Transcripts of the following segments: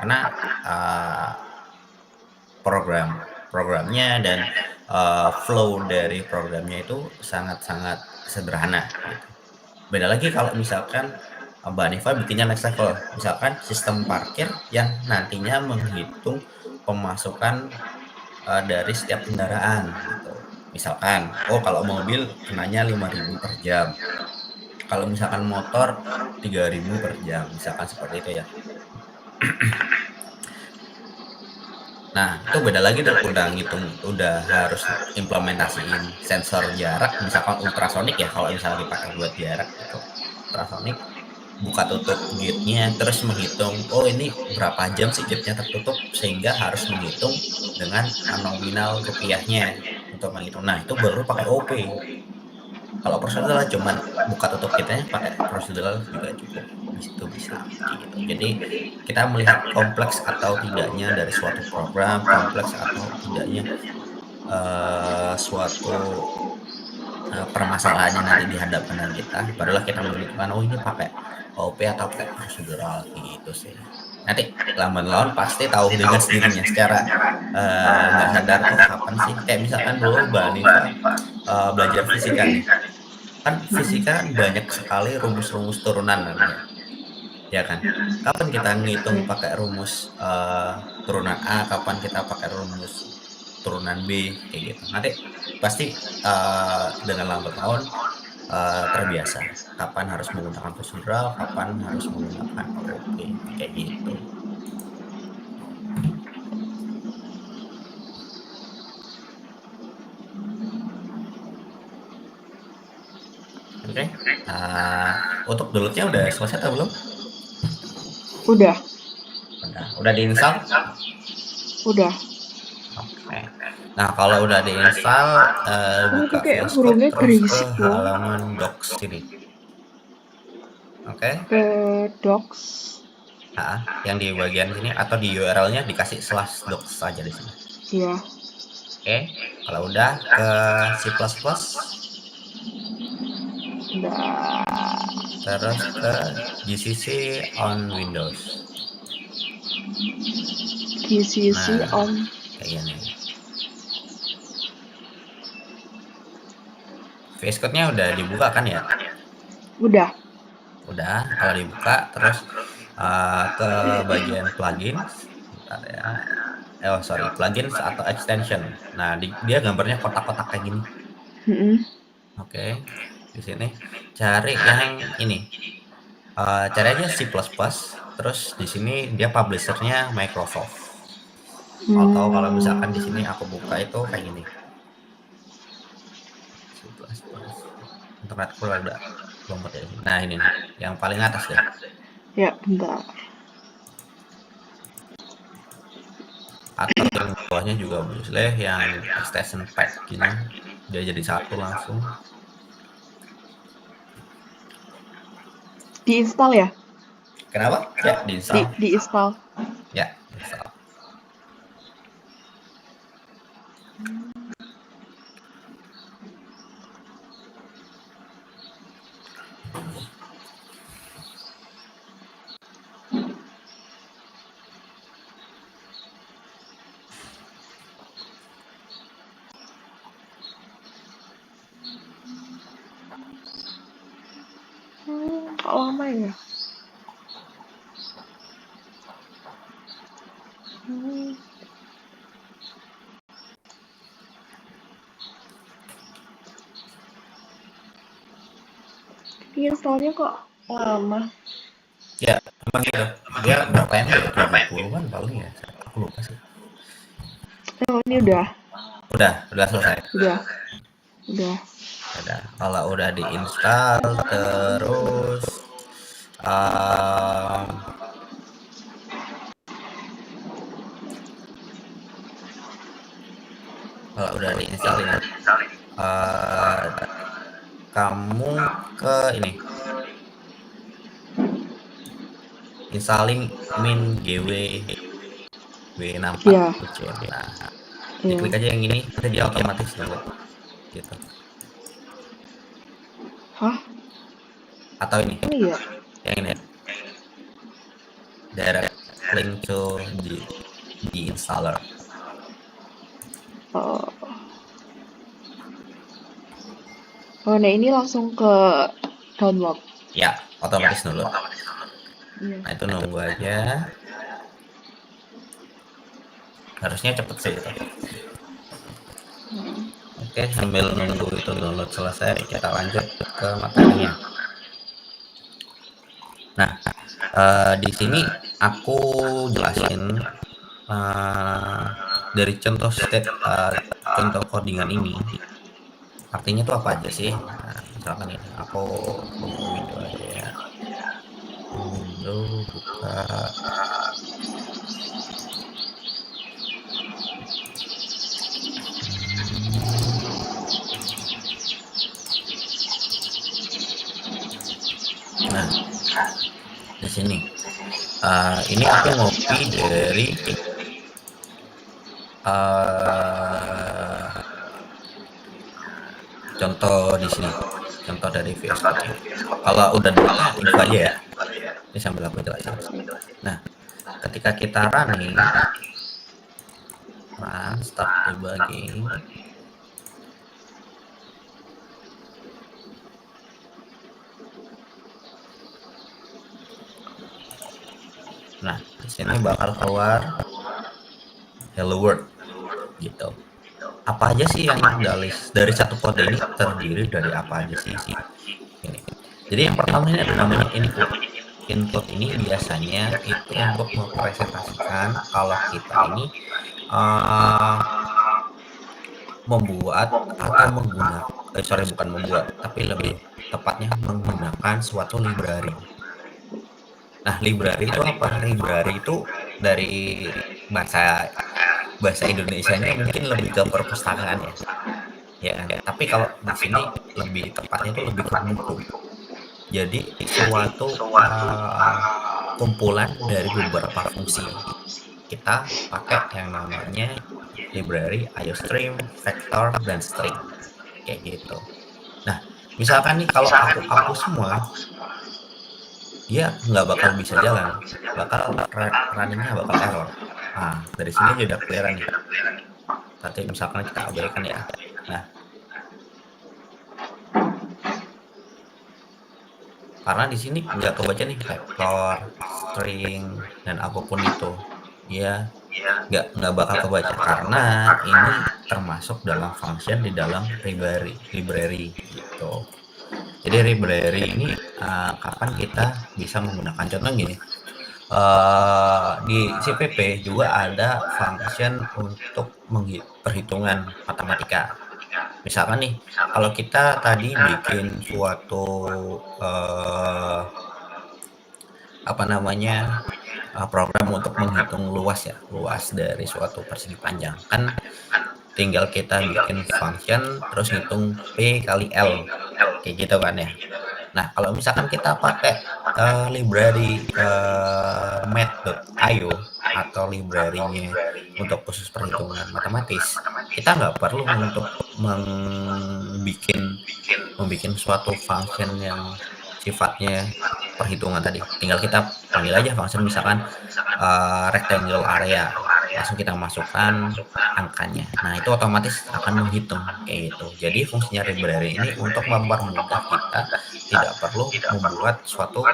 karena programnya dan flow dari programnya itu sangat-sangat sederhana gitu. Beda lagi kalau misalkan Mbak Nifa bikinnya next level, misalkan sistem parkir yang nantinya menghitung pemasukan dari setiap kendaraan gitu. Misalkan, oh kalau mobil kenanya 5.000 per jam, kalau misalkan motor 3.000 per jam, misalkan seperti itu ya. Nah, itu beda lagi tuh, udah ngitung, udah harus implementasiin sensor jarak, misalkan ultrasonik ya, kalau misalnya dipakai buat jarak gitu. Ultrasonik, buka tutup gate-nya, terus menghitung, oh ini berapa jam sih gate-nya tertutup, sehingga harus menghitung dengan nominal rupiahnya untuk menghitung. Nah, itu baru pakai OP. Kalau prosedural cuman buka tutup kitanya pakai prosedural juga cukup, itu bisa kayak gitu. Jadi kita melihat kompleks atau tidaknya dari suatu program, kompleks atau tidaknya suatu permasalahan yang nanti dihadapkan dengan kita, barulah kita menentukan oh ini pakai OP atau pakai prosedural gitu sih. Nanti lambat laun pasti tahu dengan sendirinya secara nggak sadar tuh kapan sih. Kayak misalkan dulu Mbak Nifa belajar fisika nih, kan fisika kan banyak sekali rumus-rumus turunan kan ya, ya kan? Kapan kita ngitung pakai rumus turunan A, kapan kita pakai rumus turunan B kayak gitu. Nanti pasti dengan lambat laun terbiasa. Kapan harus menggunakan prosedural, kapan harus menggunakan OOP kayak gitu. Oke, untuk downloadnya udah selesai atau belum? Udah. Udah diinstal? Udah. Oke. Nah, kalau udah diinstal, buka Kayak VS Code hurufnya terus ke berisik loh. halaman docs ini. Oke. Ke docs. Yang di bagian sini atau di URL-nya dikasih /docs saja di sini. Iya. Oke. Kalau udah ke C++, Udah. terus ke GCC on Windows. GCC on. Kayak gini. VS Code-nya udah dibuka kan ya? Udah. Udah. Kalau dibuka terus ke bagian plugins. Bentar ya. Plugins atau extension. Nah, dia gambarnya kotak-kotak kayak gini. Oke. Di sini cari yang ini. Cari aja C++. Terus di sini dia publishernya Microsoft. Atau kalau misalkan di sini aku buka itu kayak gini. C++. Internetku udah lompat ya. Nah, ini nih, yang paling atas deh. Ya, bentar. Atau yang bawahnya juga boleh, yang extension pack gini. Dia jadi satu langsung. Diinstal ya? Kenapa? Ya, diinstal. Diinstal. Ya, diinstal. Kok lama ya? Installnya kok lama? Ya, emang gitu. Dia berapa MB? 70-an paling ya. Aku lupa sih. Oh, ini udah. Udah selesai. Udah. Kalau udah diinstal terus kalau udah diinstal ini kamu ke ini installing min gw w64 Iya. Nah, diklik aja yang ini, nanti dia otomatis download gitu. Hah? Atau ini? Ini ya? Yang ini. Direct. link to the installer. Oh. Oh, nah ini langsung ke download. Ya, otomatis download. Iya. Nah, itu nunggu aja. Harusnya cepet sih itu. Oke, sambil nunggu itu download selesai, kita lanjut ke materinya. Nah, di sini aku jelasin dari contoh contoh codingan ini, artinya itu apa aja sih? Nah, misalkan ini, aku buka window aja ya. Window buka. Nah, di sini ini aku ngopi dari contoh di sini, contoh dari VS Code. Kalau udah data info aja ya, ini sambil aku jelasin. Nah, ketika kita running, start debugging. Nah, di sini bakal keluar hello world gitu. Apa aja sih yang dari satu kode ini terdiri dari apa aja sih ini? Jadi yang pertama ini ada namanya input. Input ini biasanya itu untuk mempresentasikan kalau kita ini membuat atau menggunakan, bukan membuat, tapi lebih tepatnya menggunakan suatu library. Nah, library itu apa? Library itu dari bahasa Indonesianya mungkin lebih ke perpustakaan ya kan? Tapi kalau di sini lebih tepatnya itu lebih ke buku. Jadi suatu kumpulan dari beberapa fungsi. Kita pakai yang namanya library IOStream, vector, dan string kayak gitu. Nah, misalkan nih kalau aku hapus semua, dia nggak bakal bisa jalan, bakal runningnya bakal error. Nah, dari sini aja udah clear nih. Nanti misalkan kita abaikan ya. Nah, karena di sini nggak kebaca nih vector, string, dan apapun itu, ya nggak bakal kebaca karena ini termasuk dalam function di dalam library gitu. Jadi library ini kapan kita bisa menggunakan, contoh gini, di CPP juga ada function untuk perhitungan matematika. Misalkan nih, kalau kita tadi bikin suatu program untuk menghitung luas dari suatu persegi panjang, kan tinggal kita bikin function terus hitung P kali L kayak gitu kan ya. Nah, kalau misalkan kita pakai library math.io atau library-nya untuk khusus perhitungan matematis, kita nggak perlu untuk membuat suatu function yang sifatnya perhitungan tadi. Tinggal kita panggil aja function misalkan rectangle area, langsung kita masukkan angkanya. Nah, itu otomatis akan menghitung kayak gitu. Jadi fungsinya library ini untuk mempermudah kita tidak perlu membuat suatu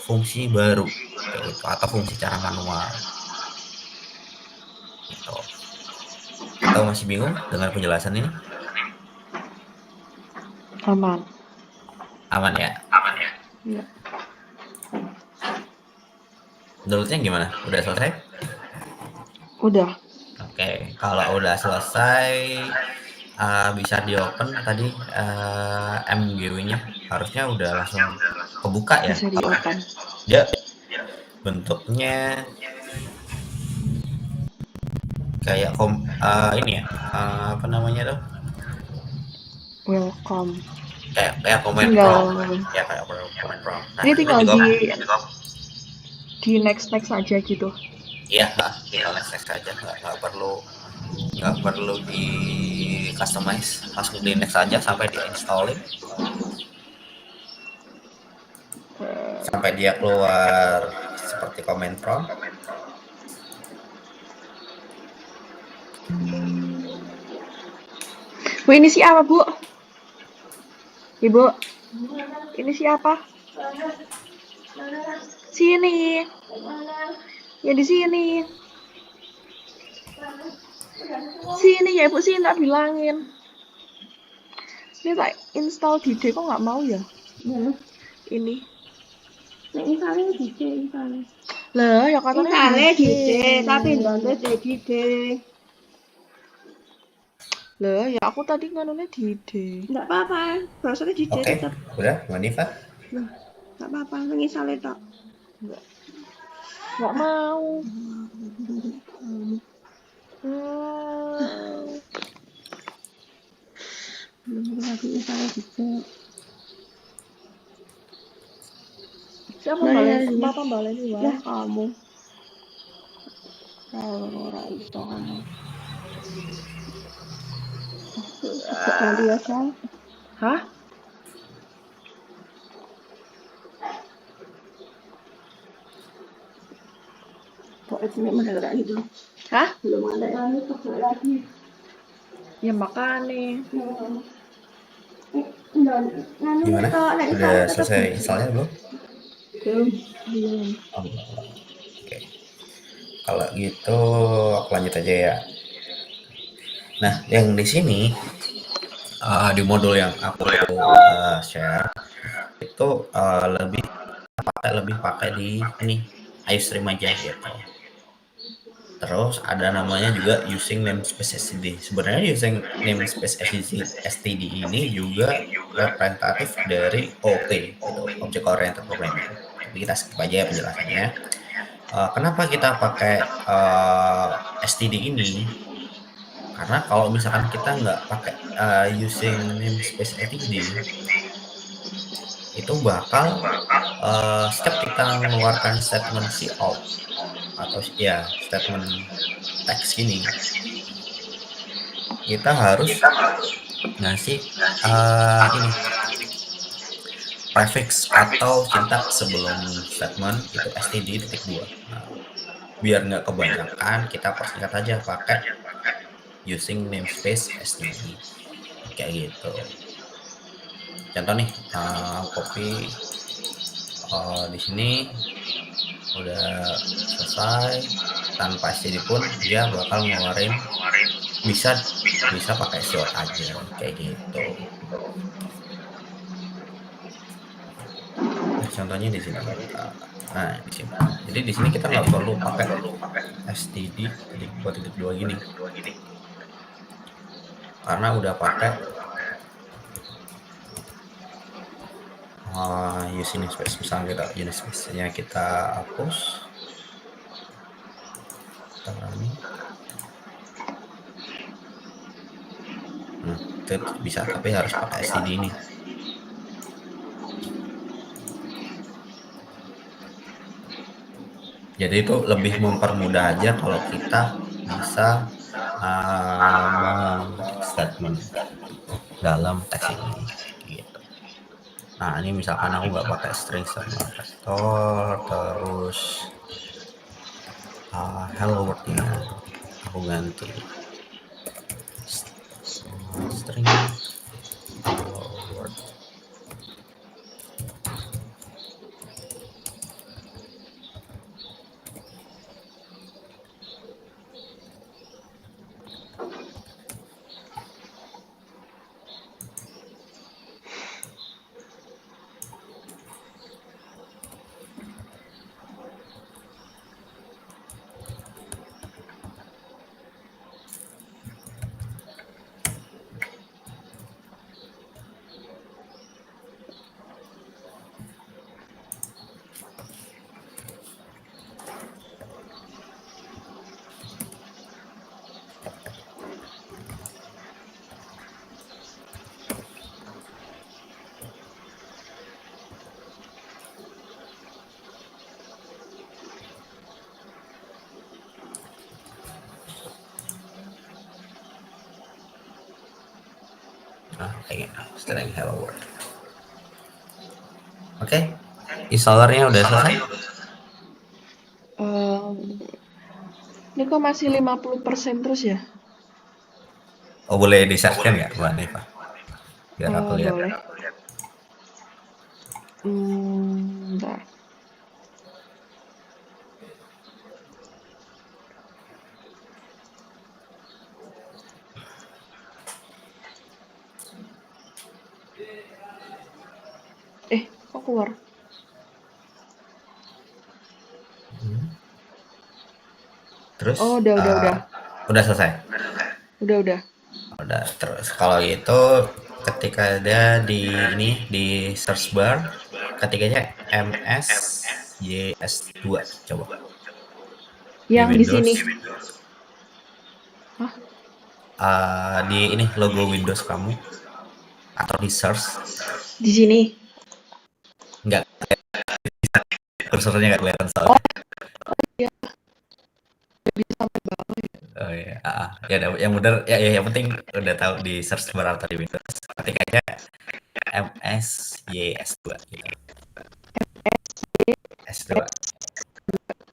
fungsi baru kayak gitu, atau fungsi secara manual gitu. Atau masih bingung dengan penjelasan ini? Aman ya? Iya. Menurutnya gimana? Udah selesai? Udah. Oke, kalau udah selesai bisa di open tadi MGW-nya, harusnya udah langsung kebuka ya. Bisa di open. Dia bentuknya kayak ini ya, apa namanya tuh? Welcome. Kayak comment prompt. Ya, kayak comment prompt. Nah, ini tinggal di next aja gitu. Iya, tinggal next aja, nggak perlu di customize, langsung di next aja sampai di installing, sampai dia keluar seperti comment prompt. Bu, ini siapa, Bu? Ibu, ini siapa? Sini. Ya di sini. Sini ya, Ibu, sini tak bilangin. Ini tak install di D kok nggak mau ya? Ini. Nek insale insale. Lah, ya katanya Insale di di tapi ndonte di D. Lah, ya aku tadi nganunya di D. Enggak apa-apa, browsernya di D Oke, tetap. udah, Manifa. Enggak apa-apa, insale tok. Nggak mau. Lagi insale di D. Siapa baleni wae? Ya kamu. Ora iso kamu. Ganti ya, Sal. Hah? Kok itu mendadak lagi belum? Hah? Belum ada yang itu lagi. Ya makane. Gimana? Udah selesai installnya belum? Belum. Oh, oke. Kalau gitu aku lanjut aja ya. Nah, yang di sini di modul yang aku share itu lebih pakai di ini iStream aja gitu. Terus ada namanya juga using namespace STD. Sebenarnya using namespace STD ini juga representatif dari OOP, gitu, Object Oriented Programming. Tapi kita skip aja penjelasannya. Kenapa kita pakai STD ini? Karena kalau misalkan kita nggak pakai using namespace STD, itu bakal setiap kita mengeluarkan statement cout atau ya statement teks gini, kita harus ngasih ini prefix atau sintaks sebelum statement itu std.2. Nah, biar nggak kebanyakan, kita persingkat aja pakai using namespace std kayak gitu. Contoh nih, copy di sini udah selesai, tanpa std pun dia bakal ngeluarin bisa pakai short aja kayak gitu. Nah, contohnya di sini. Nah, di sini. Jadi di sini kita nggak perlu pakai std.2 gini, karena udah pakai using namespace. Misalnya kita namespace-nya kita hapus, kita running. Nah, itu bisa, tapi harus pakai std ini. Jadi itu lebih mempermudah aja kalau kita bisa statement dalam teks ini gitu. Nah, ini misalkan aku nggak pakai string sama vektor, terus hello world-nya aku ganti string hello world. String hello world. Oke, installernya udah selesai. Ini kok masih 50% terus ya? Oh, boleh di-share-kan nggak, Mbak Neva? Biar aku lihat. Boleh. Bentar. Kok keluar? Terus, Udah. udah selesai? Udah. Udah. Terus kalau itu ketika dia di search bar, ketikanya MSYS2 coba. Di Yang di Windows. sini. Hah? Di ini logo Windows kamu atau di search Di sini. nggak, kursornya nggak kelihatan soalnya. Iya. Oh ya, ya udah, yang benar ya, yang penting udah tahu di search bar atau di Windows ketikanya MSYS2 gitu. S2.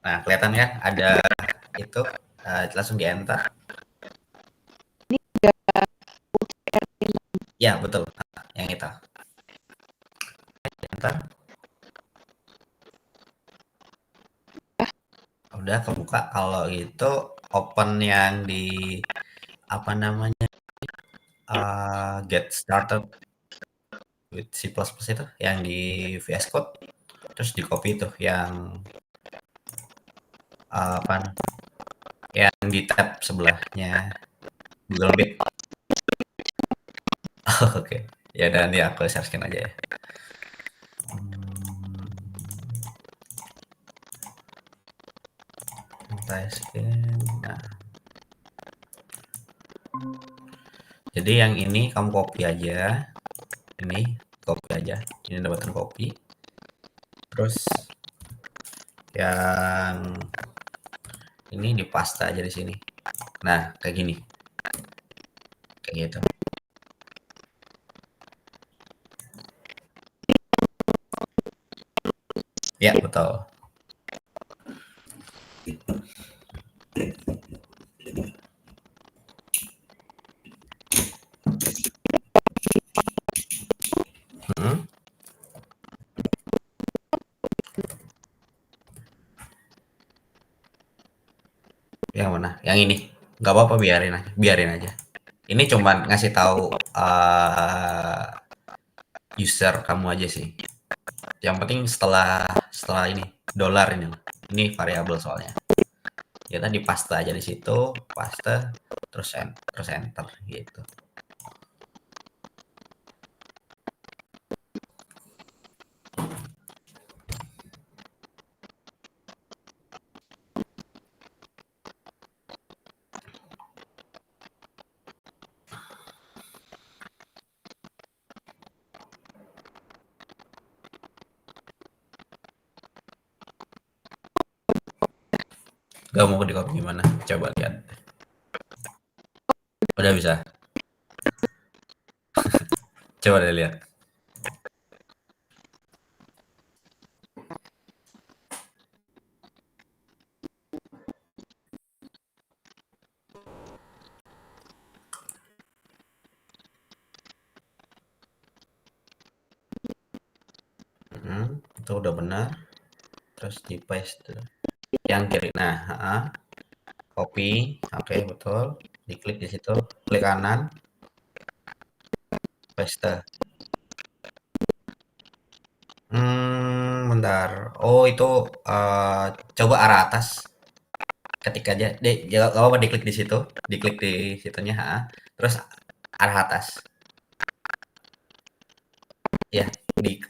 Nah, kelihatan kan ada itu, langsung di enter. Ya, betul. Yang itu. Enter. Udah kebuka. Kalau itu open yang di apa namanya? Get started with C++ itu yang di VS Code, terus di copy itu yang apa yang di tab sebelahnya Google Meet. Oh, oke. Ya dan nanti aku share-kan aja ya. Nah, jadi yang ini kamu copy aja, ini copy aja, ini dapatkan copy, terus yang ini di paste aja di sini. Nah, kayak gini, kayak gitu. Ya, betul. Hmm. Yang mana? Yang ini. Nggak apa-apa, biarin aja. Ini cuman ngasih tahu user kamu aja sih. Yang penting setelah ini dolar ini variabel soalnya. Ya tadi paste aja di situ, paste terus enter gitu. Gak mau di copy gimana? Coba lihat. Udah bisa. Coba deh lihat. Itu udah benar. Terus di paste yang kiri. Nah, copy. Oke, betul. Diklik di situ, klik kanan, paste. Bentar. Oh, itu coba arah atas. Ketik aja. Gak apa-apa, diklik di situ, diklik di situnya, terus arah atas. Ya,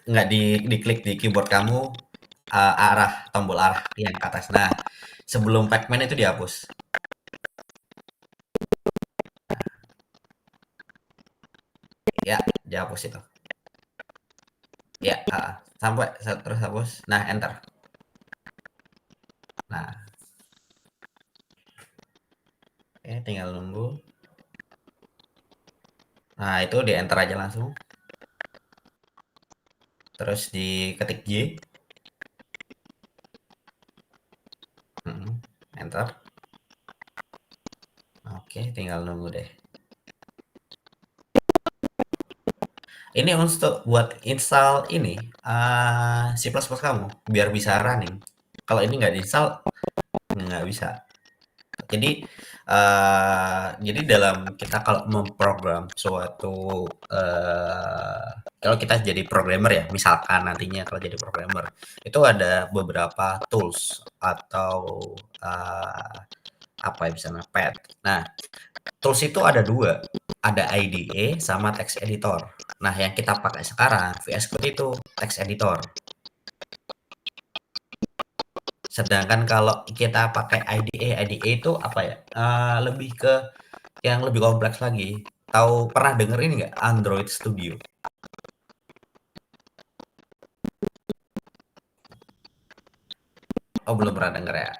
nggak diklik di keyboard kamu, arah tombol arah yang ke atas. Nah, sebelum Pacman itu dihapus. Ya, dihapus itu. Ya, sampai terus hapus. Nah, enter. Nah, tinggal nunggu. Nah, itu di enter aja langsung. Terus diketik Y. Enter. Oke, tinggal nunggu deh. ini untuk buat install ini C++ kamu biar bisa running. Kalau ini nggak diinstal nggak bisa. Jadi dalam kita kalau memprogram suatu kalau kita jadi programmer ya, misalkan nantinya kalau jadi programmer itu ada beberapa tools atau apa ya misalnya pad. Nah, tools itu ada dua, ada IDE sama text editor. Nah, yang kita pakai sekarang VS Code itu text editor. Sedangkan kalau kita pakai IDE itu apa ya? Lebih ke yang lebih kompleks lagi. Tahu pernah denger ini nggak Android Studio? Oh belum pernah denger ya.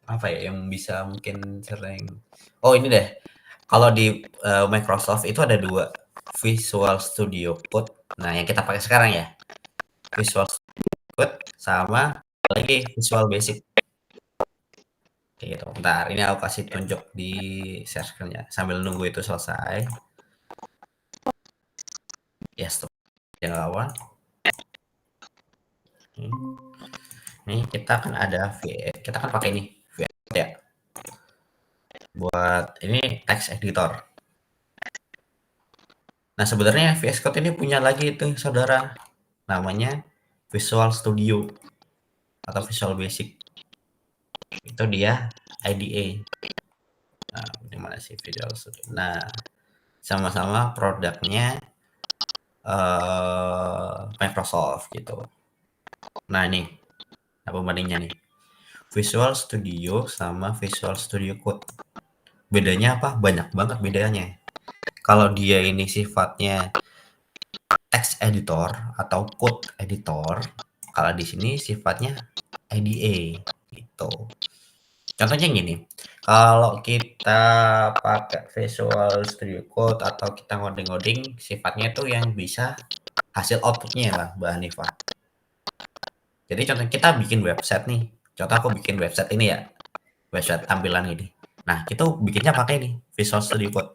Apa ya yang bisa mungkin sering? Oh ini deh. Kalau di Microsoft itu ada dua, Visual Studio Code. Nah yang kita pakai sekarang ya, Visual Studio Code sama lagi Visual Basic. Gitu. Bentar, ini aku kasih tunjuk di share screen-nya sambil nunggu itu selesai. Yes, tuh. Yang lawan. Ini kita kan ada kita kan pakai ini ya. Buat ini text editor. Nah, sebenarnya VS Code ini punya lagi itu saudara. Namanya Visual Studio atau Visual Basic. Itu dia IDE. Nah, di mana sih Visual Studio? Nah, sama-sama produknya Microsoft gitu. Nah, ini apa bandingnya nih? Visual Studio sama Visual Studio Code. Bedanya apa? Banyak banget bedanya. Kalau dia ini sifatnya text editor atau code editor, kalau di sini sifatnya IDE gitu. Contohnya gini, kalau kita pakai Visual Studio Code atau kita ngoding-ngoding, sifatnya itu yang bisa hasil outputnya lah, Mbak Hanifah. Jadi contoh kita bikin website nih, contoh aku bikin website ini ya, website tampilan ini. Nah, itu bikinnya pakai nih Visual Studio Code.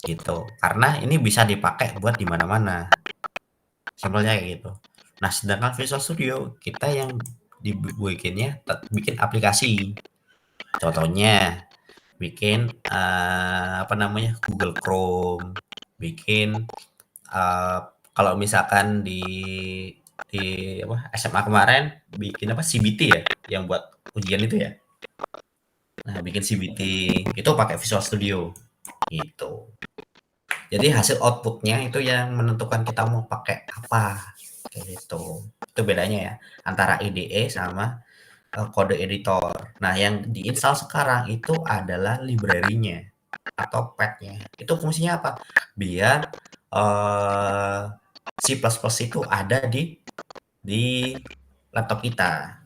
Gitu. Karena ini bisa dipakai buat di mana-mana. Simpelnya kayak gitu. Nah, sedangkan Visual Studio kita yang dibikinnya bikin aplikasi. Contohnya bikin apa namanya? Google Chrome, bikin kalau misalkan di apa SMA kemarin bikin apa CBT ya yang buat ujian itu ya. Nah, bikin CBT itu pakai Visual Studio gitu. Jadi hasil outputnya itu yang menentukan kita mau pakai apa kayak gitu. Itu bedanya ya antara IDE sama kode editor. Nah, yang diinstal sekarang itu adalah library-nya atau pad-nya. Itu fungsinya apa? Biar C++ itu ada di laptop kita.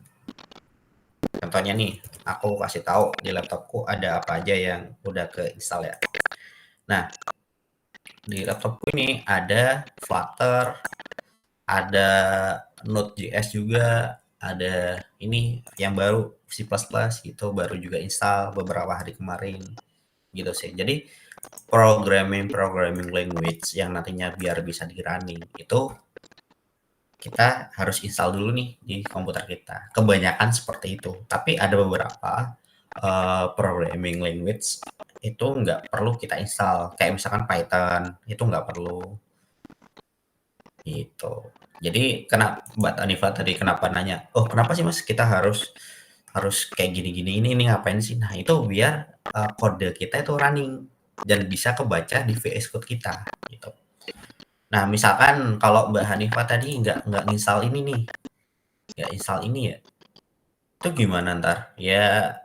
Contohnya nih, aku kasih tahu di laptopku ada apa aja yang udah keinstall ya. Nah, di laptopku ini ada Flutter, ada Node.js juga, ada ini yang baru C++ gitu, baru juga install beberapa hari kemarin gitu sih. Jadi programming language yang nantinya biar bisa di running itu kita harus install dulu nih di komputer kita. Kebanyakan seperti itu. Tapi ada beberapa programming language itu nggak perlu kita install. Kayak misalkan Python itu nggak perlu. Gitu. Jadi kenapa Mbak Anifa tadi kenapa nanya, oh kenapa sih mas kita harus kayak gini-gini ini ngapain sih? Nah itu biar kode kita itu running dan bisa kebaca di VS Code kita. Gitu. Nah misalkan kalau Mbak Hanifa tadi nggak install ini nih, nggak install ini ya, itu gimana ntar? Ya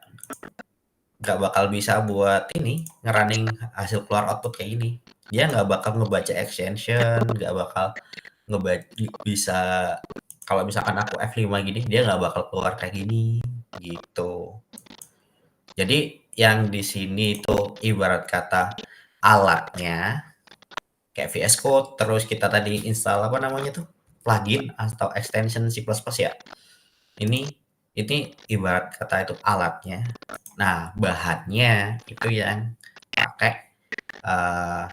nggak bakal bisa buat ini ngerunning hasil keluar output kayak gini. Dia nggak bakal ngebaca extension, nggak bakal ngebaca bisa kalau misalkan aku F5 gini dia nggak bakal keluar kayak gini gitu. Jadi yang di sini itu ibarat kata alatnya kayak VS Code terus kita tadi install apa namanya tuh plugin atau extension C++ ya. Ini ibarat kata itu alatnya. Nah, bahannya itu yang pakai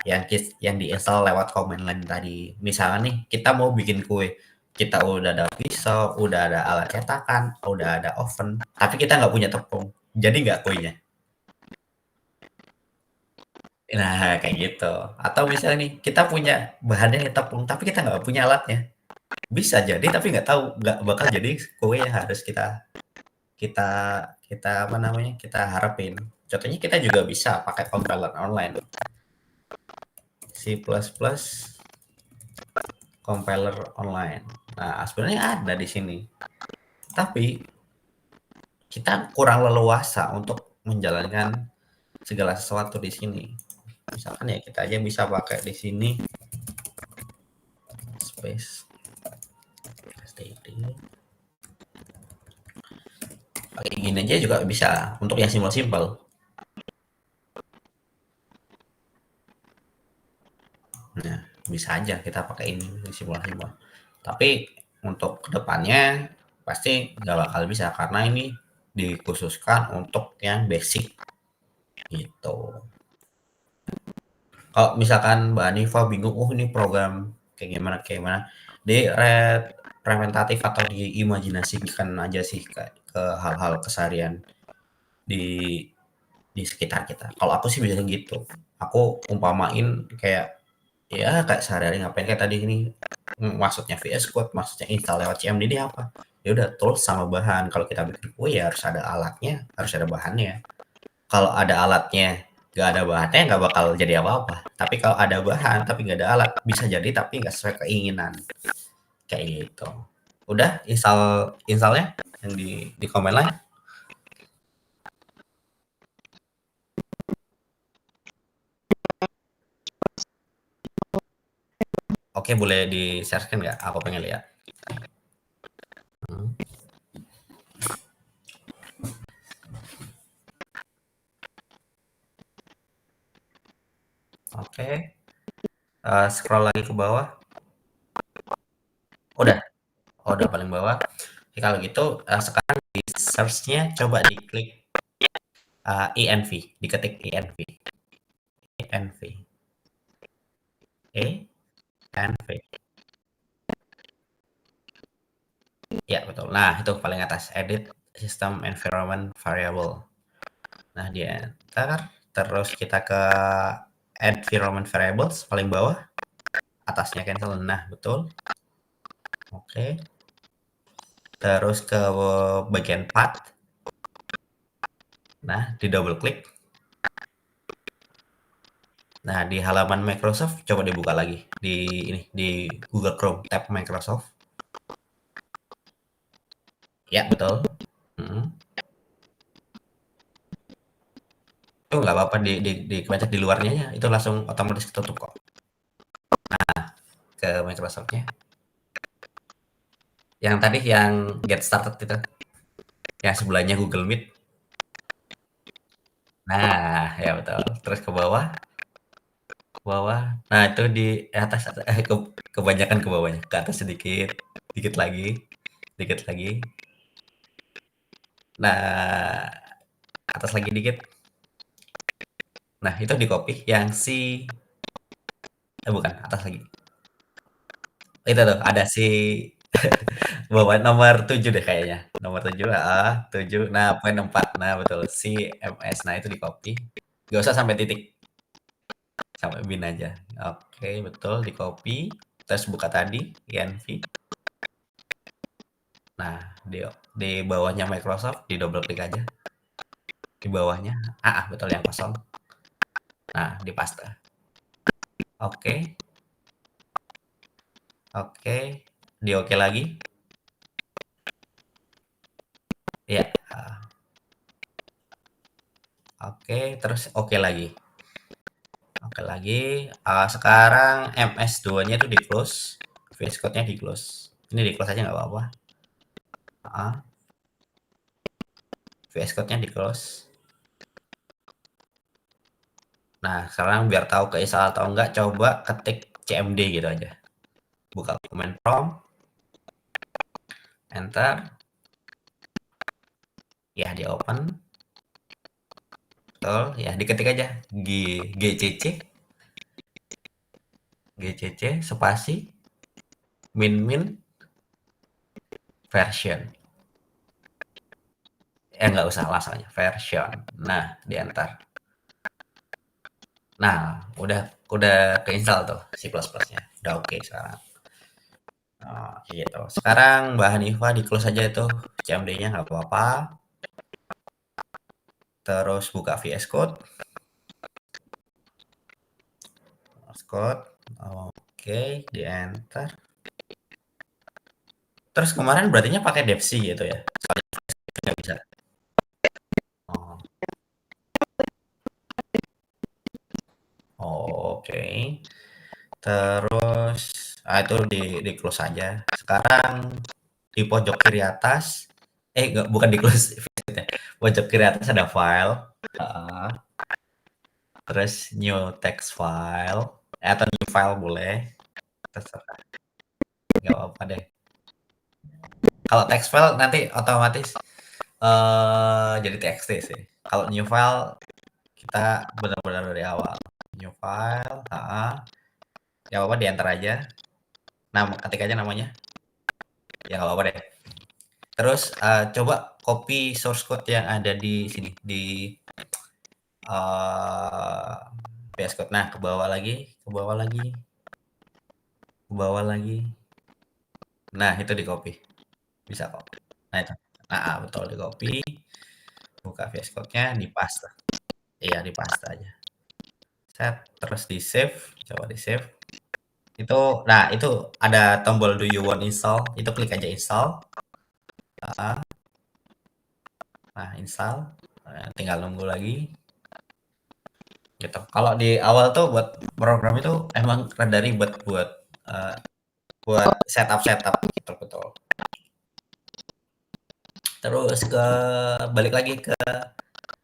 yang diinstal lewat command line tadi. Misalnya nih, kita mau bikin kue, kita udah ada pisau, udah ada alat cetakan, udah ada oven, tapi kita nggak punya tepung, jadi nggak kuenya. Nah, kayak gitu. Atau misalnya nih, kita punya bahannya tepung, tapi kita nggak punya alatnya. Bisa jadi, tapi nggak tahu, nggak bakal jadi kue yang harus kita kita kita apa namanya, kita harapin. Contohnya kita juga bisa pakai compiler online. C++ compiler online. Nah, sebenarnya ada di sini. Tapi kita kurang leluasa untuk menjalankan segala sesuatu di sini. Misalkan ya kita aja bisa pakai di sini space std. Pakai gini aja juga bisa untuk yang simpel-simpel. Nah, bisa aja kita pakai ini simpel-simpel. Tapi untuk kedepannya pasti nggak bakal bisa karena ini dikhususkan untuk yang basic gitu. Kalau misalkan Mbak Hanifa bingung, oh ini program kayak gimana, representatif atau diimajinasikan aja sih ke hal-hal keseharian di di sekitar kita. Kalau aku sih biasanya gitu. Aku umpamain kayak ya kayak sehari-hari ngapain kayak tadi ini maksudnya VS Code, maksudnya install lewat CMD ini apa? Ya udah tools sama bahan. Kalau kita bikin kue ya harus ada alatnya, harus ada bahannya. Kalau ada alatnya, nggak ada bahannya nggak bakal jadi apa-apa. Tapi kalau ada bahan tapi nggak ada alat, bisa jadi tapi nggak sesuai keinginan. Kayak gitu. Udah installnya yang di komen lain. Oke, boleh di-share-kan nggak? Aku pengen lihat. Hmm. Oke. Scroll lagi ke bawah. Udah. Oh, udah paling bawah. Oke, kalau gitu sekarang di search-nya coba diklik env, diketik env. env. env. Ya, betul. Nah, itu paling atas, edit system environment variable. Nah, dia enter, terus kita ke environment variables paling bawah, atasnya cancel. Nah, betul. Oke. Terus ke bagian path. Nah, di double klik. Nah, di halaman Microsoft coba dibuka lagi di Google Chrome, tab Microsoft. Ya, betul. Itu nggak apa-apa dibaca di luarnya ya, itu langsung otomatis ketutup kok. Nah, ke Microsoft-nya. Yang tadi yang get started itu. Yang sebelahnya Google Meet. Nah, ya betul. Terus ke bawah. Nah, itu di atas, kebanyakan ke bawahnya. Ke atas sedikit, dikit lagi. Nah, atas lagi dikit. Nah, itu di copy yang bukan, atas lagi. Itu tuh, ada bawah nomor 7 deh kayaknya. Nomor 7, 7. Nah, poin 4. Nah, betul. CMS. Nah, itu di copy. Gak usah sampai titik. Sampai bin aja. Oke, betul. Di copy. Terus buka tadi, env. Nah, di bawahnya Microsoft, di double klik aja. Di bawahnya. Betul, yang kosong. Nah, di paste. Oke. Di oke lagi. Ya. Oke, terus oke lagi. Sekarang MS2-nya itu di close. VS Code-nya di close. Ini di close aja nggak apa-apa. VS Code-nya di close. Nah, sekarang biar tahu keinstall atau enggak, coba ketik cmd gitu aja. Buka command prompt. Enter. Ya, di open. Betul, ya diketik aja gcc GCC spasi min version. Nggak usah, langsung aja version. Nah, di enter. Nah, udah keinstall tuh C++-nya. Udah oke sekarang. Gitu. Sekarang bahan IVA di close aja itu CMD-nya nggak apa-apa. Terus buka VS Code. Oke, di enter. Terus kemarin berartinya pakai Devsi gitu ya? Soalnya nggak bisa. Oh, oke. Terus itu di close aja. Sekarang di pojok kiri atas, bukan di close, pojok kiri atas ada file. Terus new text file, atau new file boleh, terserah, nggak apa-apa deh. Kalau text file nanti otomatis jadi TXT sih. Kalau new file kita benar-benar dari awal. New file, ya apa-apa di enter aja. Ketik aja namanya. Ya nggak apa-apa deh. Terus coba copy source code yang ada di sini di VS Code. Nah, ke bawah lagi. Nah, itu di copy. Bisa kok. Nah, itu. Betul, di copy. Buka VS Code-nya, di paste. Iya, di paste aja. Set, terus di save. Coba di save. Itu ada tombol do you want install. Itu klik aja install. Nah, install. Tinggal nunggu lagi. Gitu. Kalau di awal tuh buat program itu emang rada ribet buat setup gitu, betul. Terus balik lagi ke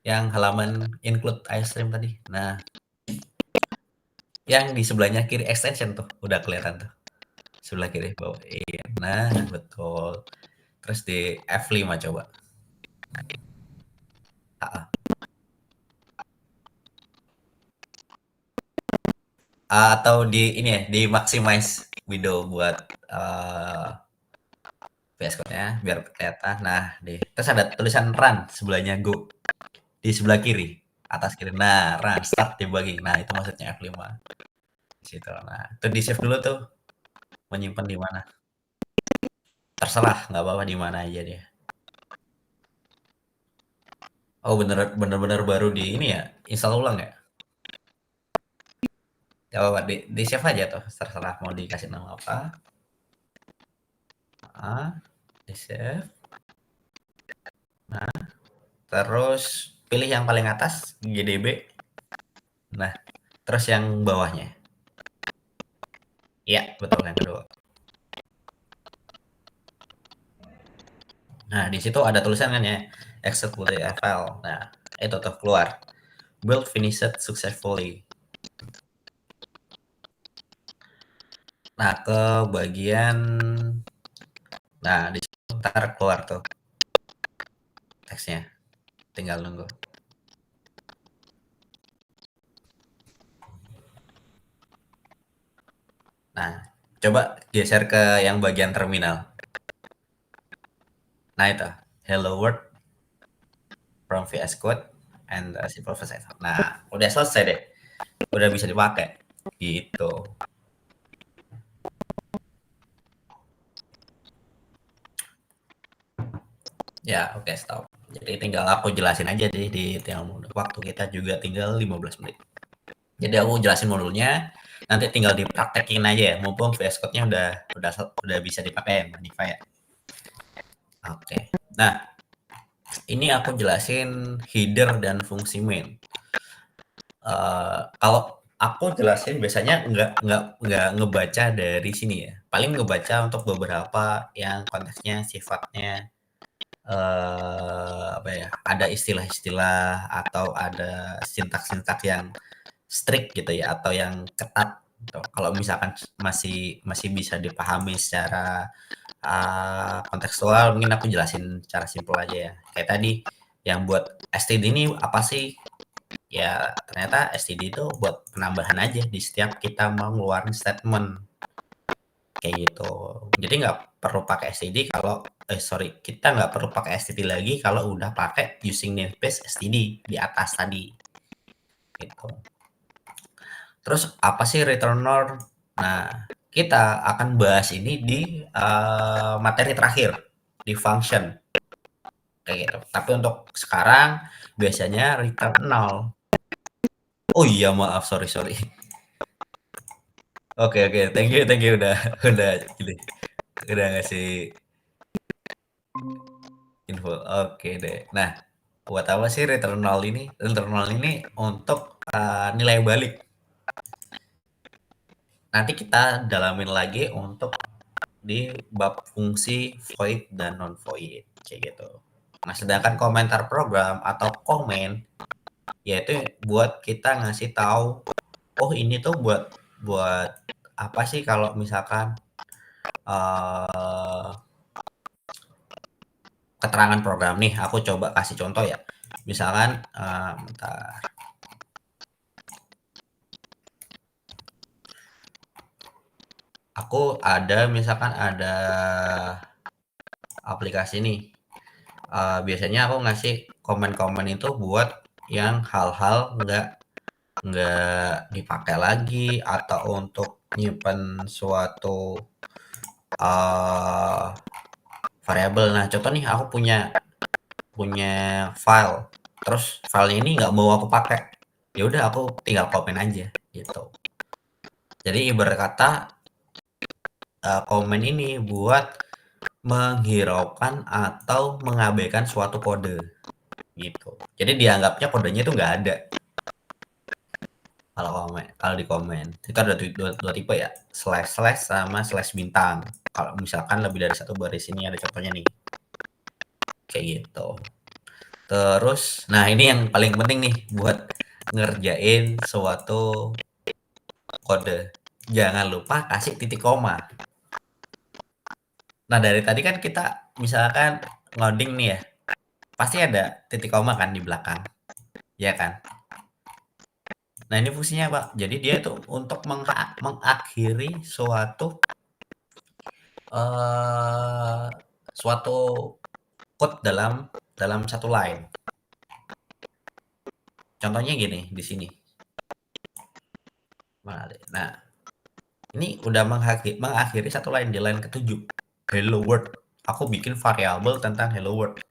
yang halaman include iStream tadi. Nah, yang di sebelahnya kiri extension tuh udah kelihatan tuh. Sebelah kiri bawah. Iya. Nah, betul. Terus di F5 coba. Atau di ini ya, di maximize window buat VS Code-nya biar kelihatan. Nah, terus ada tulisan run sebelahnya go. Di sebelah kiri, atas kiri. Nah, run start debugging. Nah, itu maksudnya F5. Di situ. Nah, itu di save dulu tuh. Menyimpan di mana? Terserah, nggak apa-apa di mana aja dia. Oh, bener-bener baru di ini ya, install ulang ya? Ya apa, di save aja tuh, terserah mau dikasih nama apa. Di save. Nah, terus pilih yang paling atas, GDB. Nah, terus yang bawahnya. Iya, betul, yang kedua. Nah, di situ ada tulisan kan ya, execute file. Nah, itu tuh keluar. Build finished successfully. Nah, ke bagian, di situ ntar keluar tuh teksnya. Tinggal nunggu. Nah, coba geser ke yang bagian terminal. Nah, itu. Hello world from VS Code and simple process. Nah, udah selesai deh. Udah bisa dipakai. Gitu. Ya, oke, stop. Jadi tinggal aku jelasin aja deh di waktu kita juga tinggal 15 menit. Jadi aku jelasin modulnya, nanti tinggal dipraktekin aja ya, mumpung VS Code-nya udah bisa dipakai Modify ya. Oke. Nah, ini aku jelasin header dan fungsi main. Kalau aku jelasin biasanya nggak ngebaca dari sini ya. Paling ngebaca untuk beberapa yang konteksnya sifatnya ada istilah-istilah atau ada sintak-sintak yang strict gitu ya, atau yang ketat gitu. Kalau misalkan masih bisa dipahami secara kontekstual, mungkin aku jelasin secara simpel aja ya. Kayak tadi yang buat STD ini apa sih? ya ternyata std itu buat penambahan aja di setiap kita mau ngeluarin statement kayak gitu. Jadi nggak perlu pakai std kalau kita nggak perlu pakai std lagi kalau udah pakai using namespace std di atas tadi gitu. Terus apa sih returner? Nah, kita akan bahas ini di materi terakhir di function kayak gitu. Tapi untuk sekarang biasanya return 0. Oh iya, maaf, sorry. Oke, thank you udah gini, udah ngasih info. Oke deh. Nah, buat apa sih return 0 ini? Return 0 ini untuk nilai balik. Nanti kita dalamin lagi untuk di bab fungsi void dan non void kayak gitu. Nah, sedangkan komentar program atau komen yaitu buat kita ngasih tahu, oh ini tuh buat apa sih kalau misalkan keterangan program nih. Aku coba kasih contoh ya. Misalkan bentar. Aku misalkan ada aplikasi nih. Biasanya aku ngasih komen-komen itu buat yang hal-hal nggak dipakai lagi atau untuk nyimpen suatu variabel. Nah, contoh nih aku punya file, terus file ini nggak mau aku pakai, ya udah aku tinggal komen aja gitu. Jadi ibarat kata komen ini buat menghiraukan atau mengabaikan suatu kode gitu. Jadi dianggapnya kodenya itu nggak ada. Kalau di komen itu ada dua tipe ya, slash sama slash bintang. Kalau misalkan lebih dari satu baris, ini ada contohnya nih kayak gitu. Terus nah ini yang paling penting nih buat ngerjain suatu kode, jangan lupa kasih titik koma. Nah, dari tadi kan kita misalkan ngoding nih ya, pasti ada titik koma kan di belakang, ya kan? Nah, ini fungsinya Pak. Jadi dia itu untuk mengakhiri suatu code dalam satu line. Contohnya gini di sini. Nah, ini udah mengakhiri satu line di line ke-7. Hello world. Aku bikin variabel tentang hello world.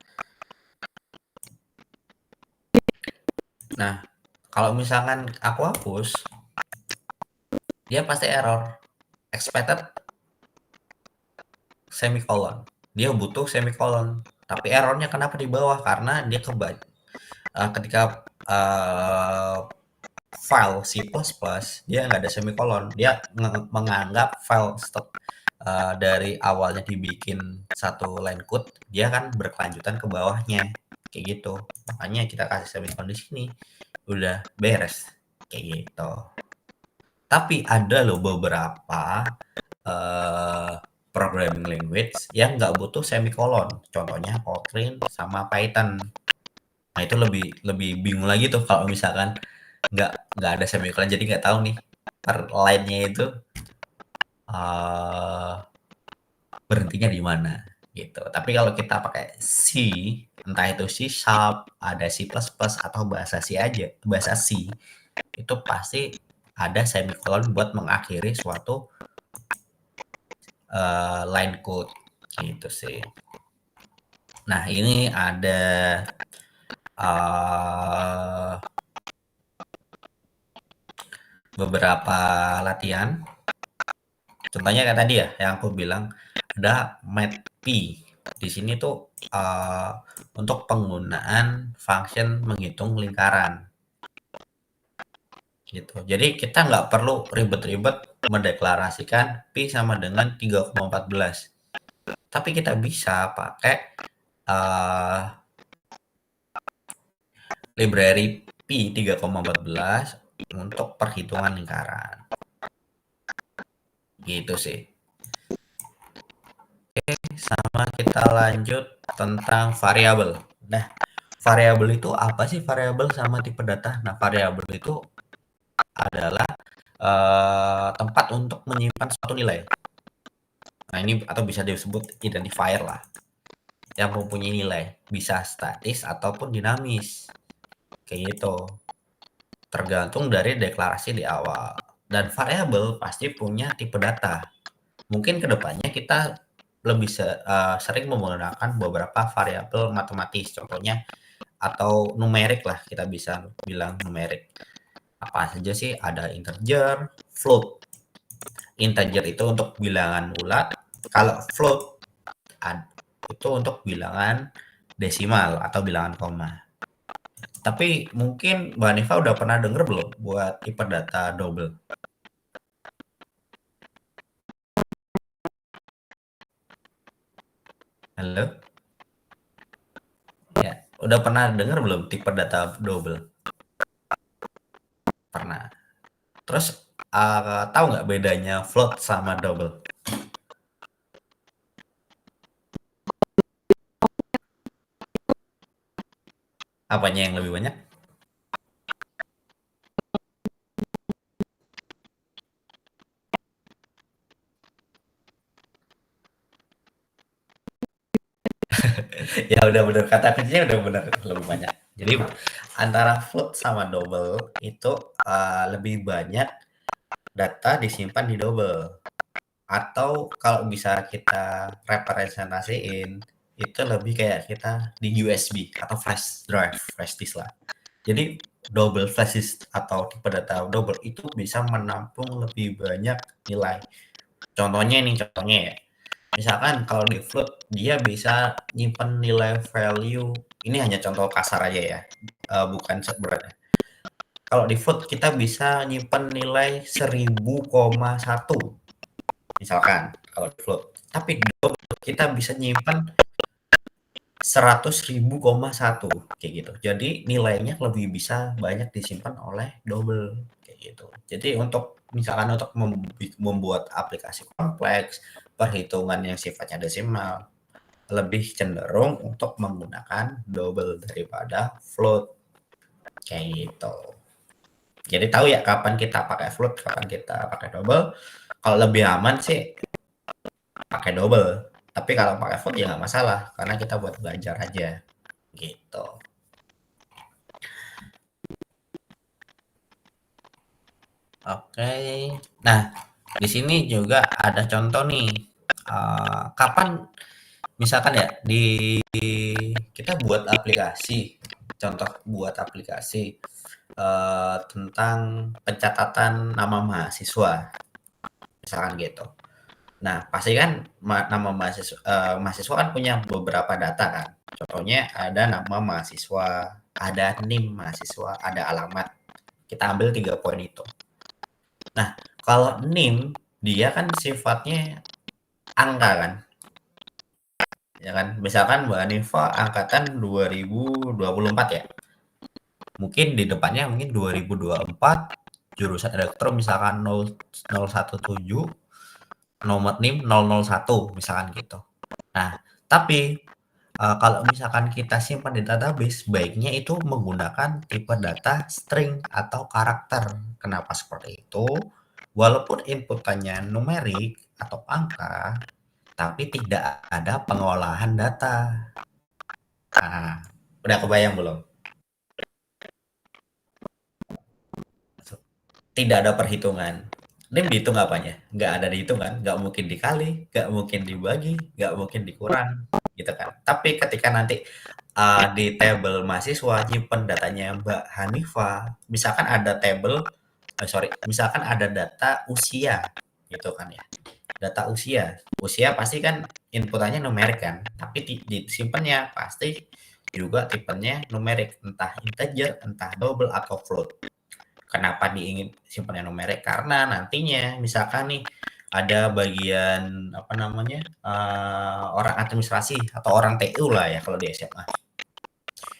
Nah, kalau misalkan aku hapus, dia pasti error. Expected semicolon. Dia butuh semicolon. Tapi errornya kenapa di bawah? Karena dia ketika file C++ dia nggak ada semicolon. Dia menganggap file dari awalnya dibikin satu line code, dia kan berkelanjutan ke bawahnya kayak gitu. Makanya kita kasih semicolon di sini udah beres kayak gitu. Tapi ada loh beberapa programming language yang nggak butuh semicolon. Contohnya Kotlin sama Python. Nah, itu lebih bingung lagi tuh kalau misalkan nggak ada semicolon, jadi nggak tahu nih per line-nya itu berhentinya di mana gitu. Tapi kalau kita pakai C, entah itu C#, ada C++ atau bahasa C aja, bahasa C, itu pasti ada semicolon buat mengakhiri suatu line code gitu sih. Nah, ini ada beberapa latihan. Contohnya kayak tadi ya, yang aku bilang ada matp. Di sini tuh untuk penggunaan function menghitung lingkaran. Gitu. Jadi kita nggak perlu ribet-ribet mendeklarasikan pi sama dengan 3,14. Tapi kita bisa pakai library pi 3,14 untuk perhitungan lingkaran. Gitu sih. Oke, sama kita lanjut tentang variabel. Nah, variabel itu apa sih variabel sama tipe data? Nah, variabel itu adalah tempat untuk menyimpan suatu nilai. Nah, ini atau bisa disebut identifier lah, yang mempunyai nilai, bisa statis ataupun dinamis. Kayak gitu. Tergantung dari deklarasi di awal. Dan variabel pasti punya tipe data. Mungkin kedepannya kita lebih sering menggunakan beberapa variabel matematis, contohnya atau numerik lah, kita bisa bilang numerik. Apa saja sih? Ada integer, float. Integer itu untuk bilangan bulat, kalau float itu untuk bilangan desimal atau bilangan koma. Tapi mungkin Mbak Nifa udah pernah denger belum buat tipe data double? Halo? Ya, udah pernah denger belum tipe data double? Pernah. Terus tahu nggak bedanya float sama double? Apanya yang lebih banyak? Ya udah bener, kata kuncinya udah bener, lebih banyak. Jadi antara float sama double itu lebih banyak data disimpan di double. Atau kalau bisa kita representasiin, itu lebih kayak kita di USB atau flash drive, flash disk lah. Jadi double flash disk atau tipe data double itu bisa menampung lebih banyak nilai. Contohnya ya. Misalkan kalau di float dia bisa nyimpen nilai value, ini hanya contoh kasar aja ya, bukan sebenarnya. Kalau di float kita bisa nyimpen nilai 1000,1 misalkan kalau di float. Tapi di double kita bisa nyimpen 100.000,1 kayak gitu. Jadi nilainya lebih bisa banyak disimpan oleh double kayak gitu. Jadi untuk misalkan untuk membuat aplikasi kompleks, perhitungan yang sifatnya desimal, lebih cenderung untuk menggunakan double daripada float kayak gitu. Jadi tahu ya kapan kita pakai float, kapan kita pakai double. Kalau lebih aman sih pakai double. Tapi kalau pakai float ya nggak masalah, karena kita buat belajar aja, gitu. Oke, nah di sini juga ada contoh nih, kapan misalkan ya kita buat aplikasi, contoh buat aplikasi tentang pencatatan nama mahasiswa, misalkan gitu. Nah, pasti kan nama mahasiswa kan punya beberapa data kan. Contohnya ada nama mahasiswa, ada NIM mahasiswa, ada alamat. Kita ambil 3 poin itu. Nah, kalau NIM dia kan sifatnya angka kan. Ya kan, misalkan Mbak Nifa angkatan 2024 ya. Mungkin di depannya mungkin 2024 jurusan elektro misalkan 017 nomor NIM 001 misalkan gitu. Nah, tapi kalau misalkan kita simpan di database, baiknya itu menggunakan tipe data string atau karakter. Kenapa seperti itu? Walaupun inputannya numerik atau angka, tapi tidak ada pengolahan data. Nah, udah kebayang belum? Tidak ada perhitungan. NIM dihitung apanya? Nggak ada dihitungan, nggak mungkin dikali, nggak mungkin dibagi, nggak mungkin dikurang, gitu kan. Tapi ketika nanti di tabel mahasiswa nyimpen datanya Mbak Hanifa, misalkan ada misalkan ada data usia, gitu kan ya. Data usia pasti kan inputannya numerik kan, tapi disimpannya pasti juga tipenya numerik, entah integer, entah double atau float. Kenapa diingin simpannya numerik? Karena nantinya misalkan nih ada bagian apa namanya orang administrasi atau orang TU lah ya kalau di SMA.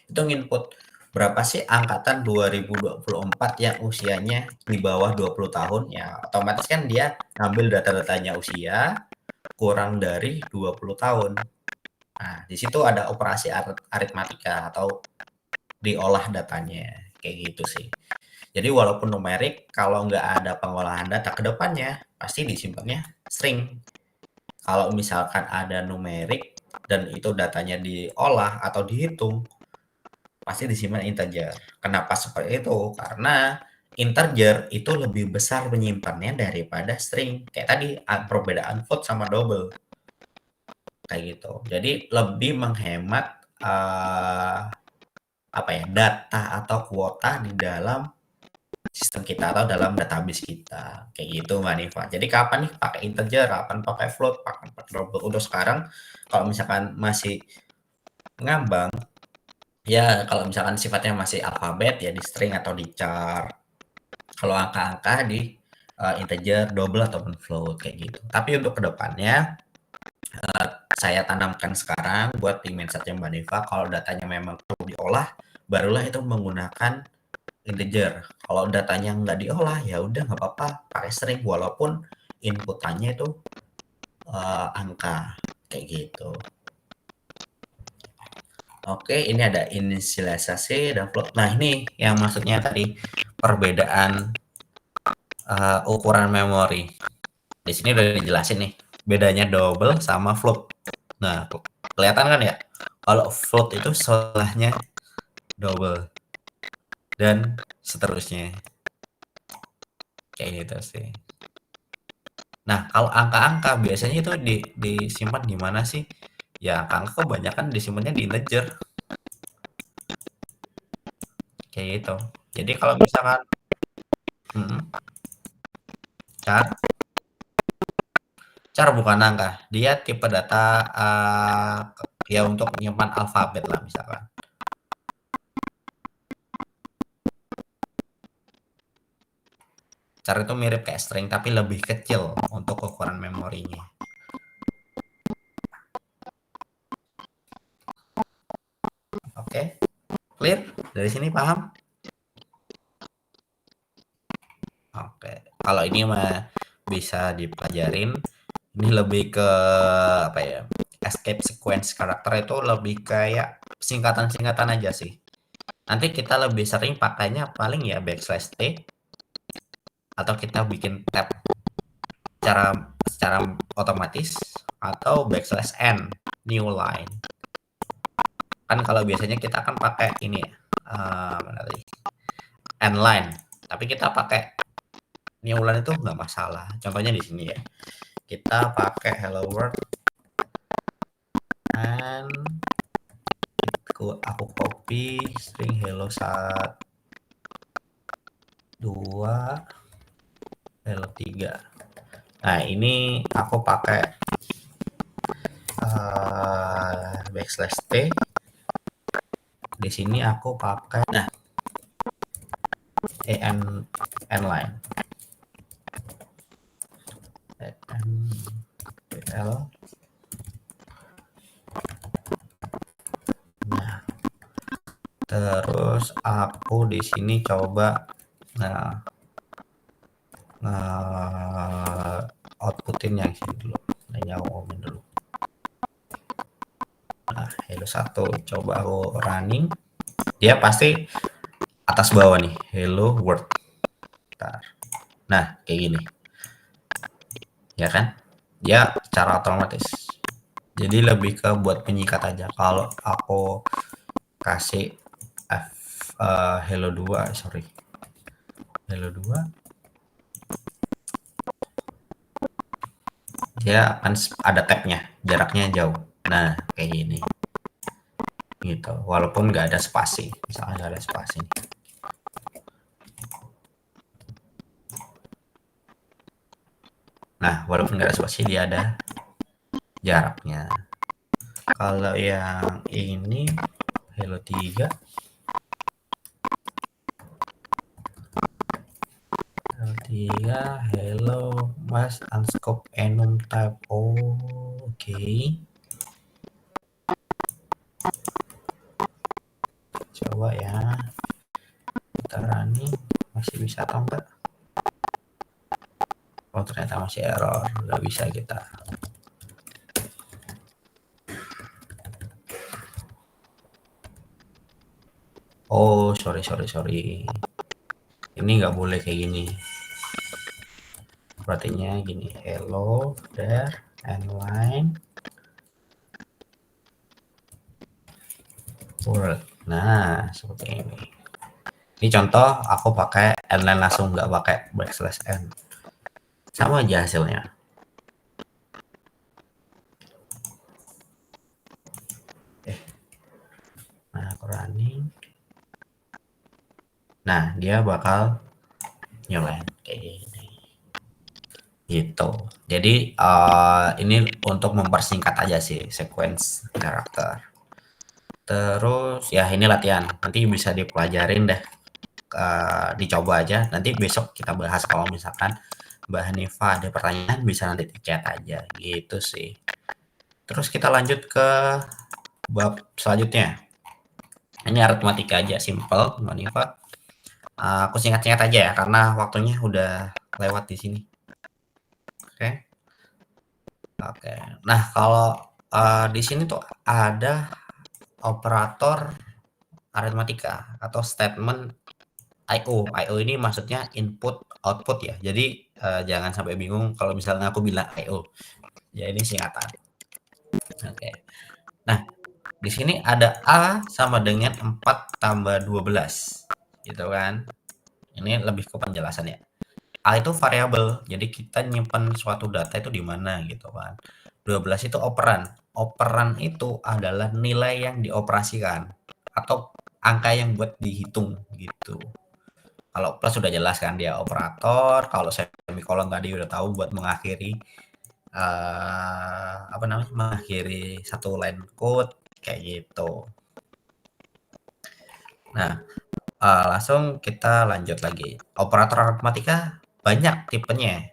Itu nginput berapa sih angkatan 2024 yang usianya di bawah 20 tahun ya otomatis kan dia ngambil data-datanya usia kurang dari 20 tahun. Nah, di situ ada operasi aritmatika atau diolah datanya, kayak gitu sih. Jadi walaupun numerik, kalau nggak ada pengolahan data ke depannya, pasti disimpannya string. Kalau misalkan ada numerik dan itu datanya diolah atau dihitung, pasti disimpan integer. Kenapa seperti itu? Karena integer itu lebih besar menyimpannya daripada string. Kayak tadi perbedaan float sama double. Kayak gitu. Jadi lebih menghemat data atau kuota di dalam sistem kita atau dalam database kita, kayak gitu Mbak Nifa. Jadi kapan nih pakai integer, kapan pakai float, kapan pakai double. Untuk sekarang kalau misalkan masih ngambang, ya kalau misalkan sifatnya masih alfabet ya di string atau di char. Kalau angka-angka di integer, double ataupun float kayak gitu. Tapi untuk kedepannya saya tanamkan sekarang buat di mindsetnya Mbak Nifa, kalau datanya memang perlu diolah, barulah itu menggunakan integer. Kalau datanya nggak diolah, ya udah nggak apa-apa, pakai string walaupun inputannya itu angka, kayak gitu. Oke, ini ada inisialisasi dan float. Nah, ini yang maksudnya tadi perbedaan ukuran memori. Di sini udah dijelasin nih, bedanya double sama float. Nah, kelihatan kan ya? Kalau float itu setelahnya double dan seterusnya. Kayak gitu sih. Nah, kalau angka-angka biasanya itu disimpan di mana sih? Ya, angka kebanyakan disimpannya di integer. Kayak gitu. Jadi kalau misalkan char bukan angka, dia tipe data ya untuk menyimpan alfabet lah misalkan. Char itu mirip kayak string tapi lebih kecil untuk ukuran memorinya. Oke, clear? Dari sini paham? Oke, kalau ini mah bisa dipelajarin. Ini lebih ke apa ya? Escape sequence karakter itu lebih kayak singkatan-singkatan aja sih. Nanti kita lebih sering pakainya paling ya backslash T atau kita bikin tab secara otomatis atau backslash N new line. Kan kalau biasanya kita akan pakai ini mana tadi? N line, tapi kita pakai new line itu nggak masalah. Contohnya di sini ya. Kita pakai hello world and aku copy string hello 1 2 hello 3. Nah, ini aku pakai backslash T. Di sini aku pakai n line. L. Nah, terus aku di sini coba outputin yang sini dulu. Ngomongin dulu. Nah, hello 1 coba aku running. Dia pasti atas bawah nih, hello world. Nah, kayak gini. Ya kan? Ya secara otomatis. Jadi lebih ke buat penyikat aja. Kalau aku kasih hello 2, hello 2, dia akan ada tabnya, jaraknya jauh. Nah, kayak gini. Gitu. Walaupun nggak ada spasi, misalnya nggak ada spasi. Nah, walaupun nggak ada spasi, dia ada jaraknya. Kalau yang ini hello 3, hello mas unscope enum type. Oke. Coba ya, kita running, masih bisa atau enggak? Oh, ternyata masih error, nggak bisa kita. Oh, sorry. Ini nggak boleh kayak gini. Berartinya gini, hello there and line work. Nah, seperti ini. Ini contoh aku pakai n-line langsung, nggak pakai backslash n. Sama aja hasilnya. Nah, aku running. Nah, dia bakal nyalain kayak gini. Gitu. Jadi ini untuk mempersingkat aja sih sequence karakter. Terus ya ini latihan. Nanti bisa dipelajarin deh. Dicoba aja. Nanti besok kita bahas kalau misalkan Mbak Hanifah ada pertanyaan bisa nanti di chat aja gitu sih. Terus kita lanjut ke bab selanjutnya. Ini aritmatika aja, simple, Mbak Hanifah. Aku singkat-singkat aja ya karena waktunya udah lewat di sini. Oke. Nah, kalau di sini tuh ada operator aritmatika atau statement I/O. I/O ini maksudnya input output ya. Jadi jangan sampai bingung kalau misalnya aku bilang I/O. Ya ini singkatan. Oke. Nah, di sini ada A sama dengan 4 tambah 12. Gitu kan. Ini lebih ke penjelasan ya. A itu variabel, jadi kita nyimpan suatu data itu di mana gitu kan. 12 itu operan. Operan itu adalah nilai yang dioperasikan atau angka yang buat dihitung gitu. Kalau plus sudah jelas kan dia operator, kalau semikolon tadi udah tahu buat mengakhiri mengakhiri satu line code kayak gitu. Nah, langsung kita lanjut lagi. Operator aritmatika banyak tipenya.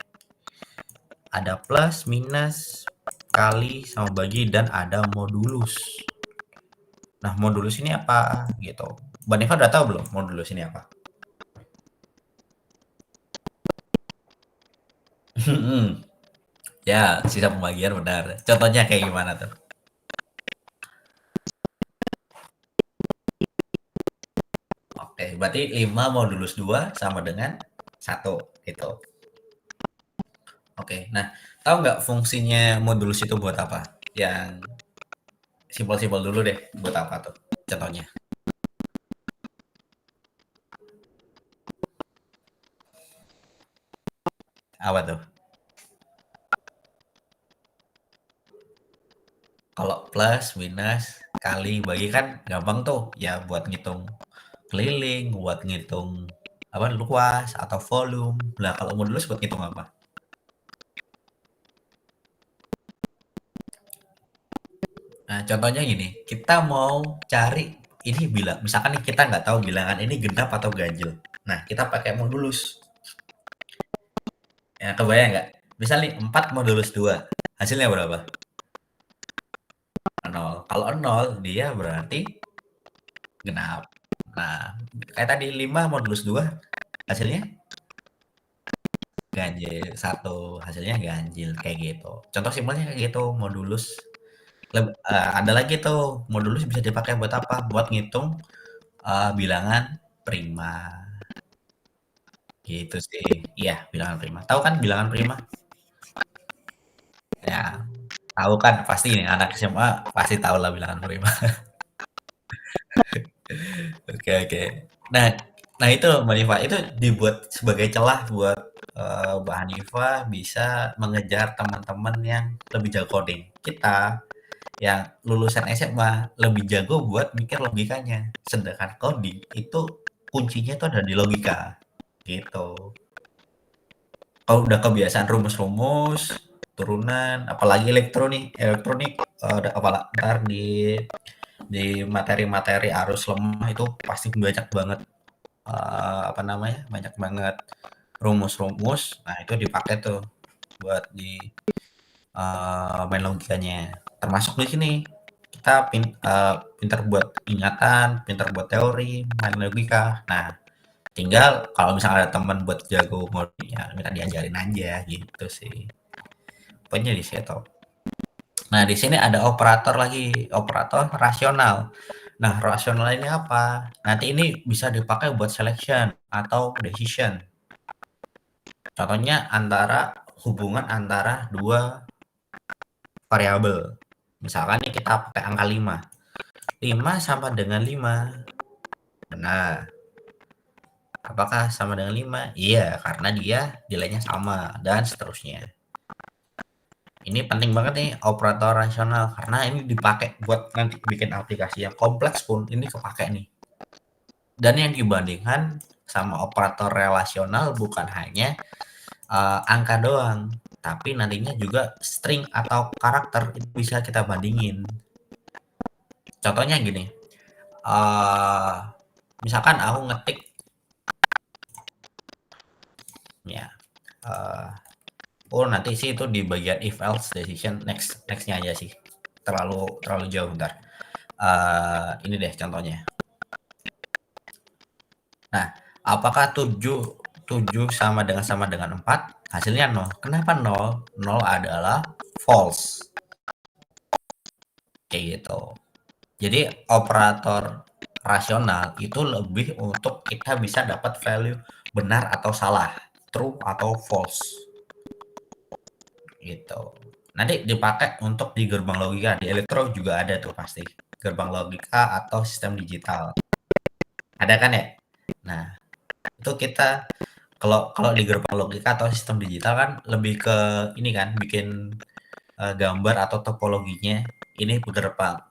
Ada plus, minus, kali, sama bagi, dan ada modulus. Nah, modulus ini apa gitu? Mbak Neva udah tahu belum modulus ini apa? Ya, sisa pembagian benar. Contohnya kayak gimana tuh? Oke, berarti 5 modulus 2 sama dengan 1 gitu. Oke, nah tahu nggak fungsinya modulus itu buat apa? Yang simpel-simpel dulu deh, buat apa tuh contohnya? Apa tuh? Kalau plus, minus, kali, bagi kan gampang tuh ya buat ngitung keliling, buat ngitung luas atau volume. Nah, kalau modulus buat ngitung apa? Nah, contohnya gini, kita mau cari ini misalkan nih kita nggak tahu bilangan ini genap atau ganjil. Nah, kita pakai modulus. Ya, kebayang nggak? Misal nih 4 modulus 2, hasilnya berapa? 0. Kalau 0, dia berarti genap. Nah, kayak tadi 5 modulus 2, hasilnya ganjil. 1, hasilnya ganjil, kayak gitu. Contoh simpelnya kayak gitu, modulus. Ada lagi tuh, modulus bisa dipakai buat apa? Buat ngitung bilangan prima. Gitu sih. Iya, bilangan prima. Tahu kan bilangan prima? Ya, tahu kan pasti nih anak SMA pasti tahu lah bilangan prima. Oke. Nah itu Mbak Nifa itu dibuat sebagai celah buat Mbak Hanifah bisa mengejar teman-teman yang lebih jago coding. Kita yang lulusan SMA lebih jago buat mikir logikanya. Sedangkan coding itu kuncinya tuh ada di logika. Gitu. Kalau udah kebiasaan rumus-rumus, turunan, apalagi elektronik ntar di materi-materi arus lemah itu pasti banyak banget banyak banget rumus-rumus. Nah, itu dipakai tuh buat di main logikanya. Termasuk di sini kita pintar buat ingatan, pintar buat teori, main logika. Nah, tinggal kalau misalnya ada teman buat jago ngoding ya minta diajarin aja gitu sih. Pokoknya di situ. Nah, di sini ada operator lagi, operator rasional. Nah, rasional ini apa? Nanti ini bisa dipakai buat selection atau decision. Contohnya hubungan antara dua variabel. Misalkan nih kita pakai angka 5. 5 sama dengan 5. Benar. Apakah sama dengan 5? Iya, karena dia nilainya sama dan seterusnya. Ini penting banget nih operator rasional karena ini dipakai buat nanti bikin aplikasi yang kompleks pun ini kepake nih. Dan yang dibandingkan sama operator relasional bukan hanya angka doang, tapi nantinya juga string atau karakter itu bisa kita bandingin. Contohnya gini, misalkan aku ngetik ya, nanti sih itu di bagian if else decision nextnya aja sih, terlalu jauh bentar. Ini deh contohnya. Nah, apakah 7 sama dengan 4? Hasilnya 0. Kenapa 0? 0 adalah false. Kayak gitu. Jadi operator rasional itu lebih untuk kita bisa dapat value benar atau salah, true atau false. Gitu. Nanti dipakai untuk di gerbang logika, di elektro juga ada tuh pasti. Gerbang logika atau sistem digital. Ada kan ya? Nah, itu kita kalau di gerbang logika atau sistem digital kan lebih ke ini kan bikin gambar atau topologinya. Ini gerbang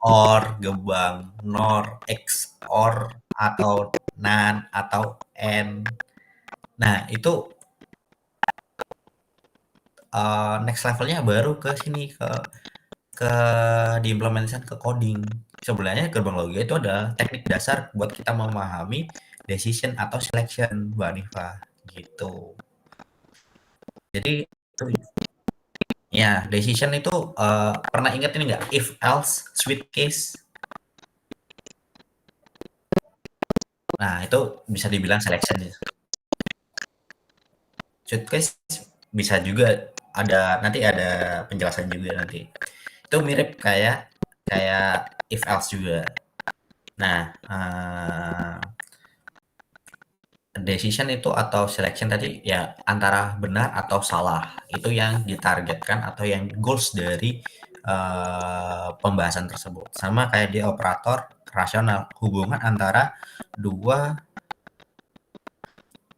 OR, gerbang NOR, XOR atau NAND atau AND. Nah, itu next levelnya baru ke sini ke diimplementasikan ke coding. Sebenarnya gerbang logika itu adalah teknik dasar buat kita memahami decision atau selection, Mbak Nifa, gitu. Jadi itu ya decision itu pernah ingat ini nggak if else switch case? Nah, itu bisa dibilang selection ya. Switch case bisa juga nanti ada penjelasan juga nanti. Itu mirip kayak if else juga. Nah, decision itu atau selection tadi ya antara benar atau salah. Itu yang ditargetkan atau yang goals dari pembahasan tersebut. Sama kayak di operator rasional, hubungan antara dua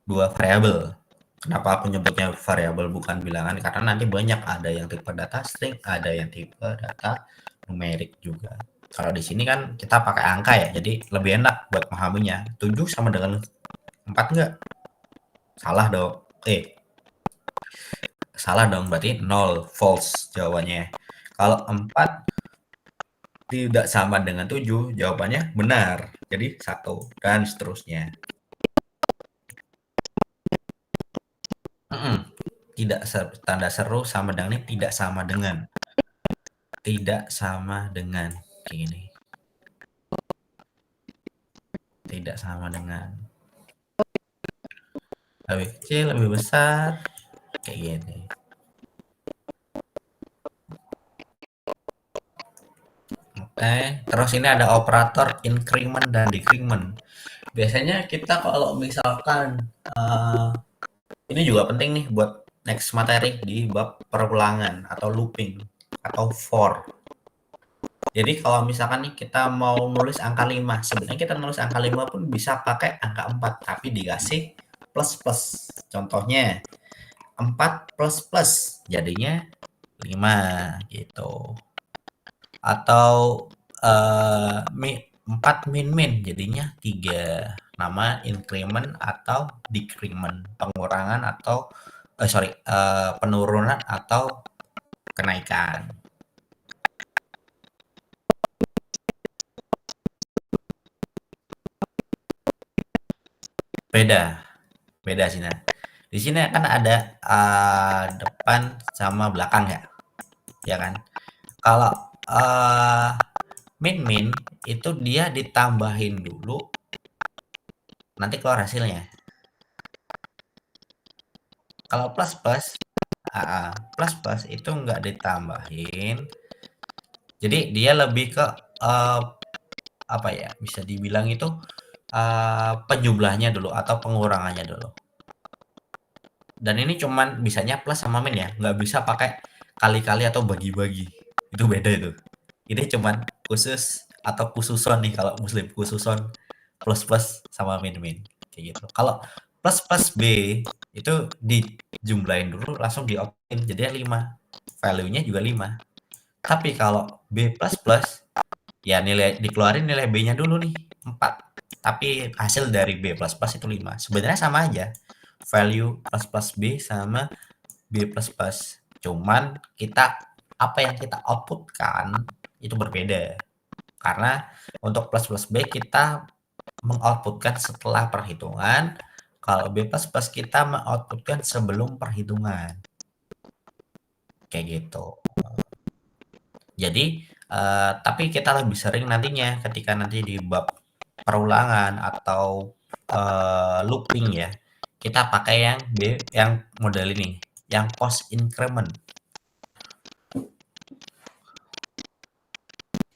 variabel. Kenapa aku nyebutnya variabel bukan bilangan? Karena nanti banyak, ada yang tipe data string, ada yang tipe data numerik juga. Kalau di sini kan kita pakai angka ya, jadi lebih enak buat memahaminya. 7 sama dengan 4 enggak? Salah dong. Salah dong, berarti 0, false jawabannya. Kalau 4 tidak sama dengan 7, jawabannya benar. Jadi 1 dan seterusnya. Tidak tanda seru sama dengan ini tidak sama dengan. Tidak sama dengan kayak gini. Tidak sama dengan. Lebih kecil, lebih besar kayak gini. Oke, terus ini ada operator increment dan decrement. Biasanya kita kalau misalkan ini juga penting nih buat next materi di bab perulangan atau looping atau for. Jadi kalau misalkan nih kita mau nulis angka 5, sebenarnya kita nulis angka 5 pun bisa pakai angka 4, tapi dikasih plus. Contohnya 4 plus jadinya 5 gitu. Atau 4 min jadinya 3. Nama increment atau decrement, pengurangan atau penurunan atau kenaikan. Beda sini. Di sini kan ada depan sama belakang ya kan. Kalau min itu dia ditambahin dulu, nanti keluar hasilnya. Kalau plus itu nggak ditambahin, jadi dia lebih ke apa ya, bisa dibilang itu penjumlahnya dulu atau pengurangannya dulu. Dan ini cuman bisanya plus sama min ya, nggak bisa pakai kali-kali atau bagi-bagi. Itu beda itu. Ini cuman khusus atau khususon nih kalau muslim, khususon plus-plus sama min-min kayak gitu. Kalau plus plus B itu dijumlahin dulu langsung di-opt-in jadinya 5. Value-nya juga 5. Tapi kalau B++ ya nilai dikeluarin nilai B-nya dulu nih 4. Tapi hasil dari B++ itu 5. Sebenarnya sama aja. Value plus plus B sama B++. Cuman kita apa yang kita outputkan itu berbeda. Karena untuk plus plus B kita mengoutputkan setelah perhitungan, kalau B++ kita mengoutputkan sebelum perhitungan. Kayak gitu. Jadi, tapi kita lebih sering nantinya ketika nanti di bab perulangan atau looping ya, kita pakai yang model ini, yang post increment.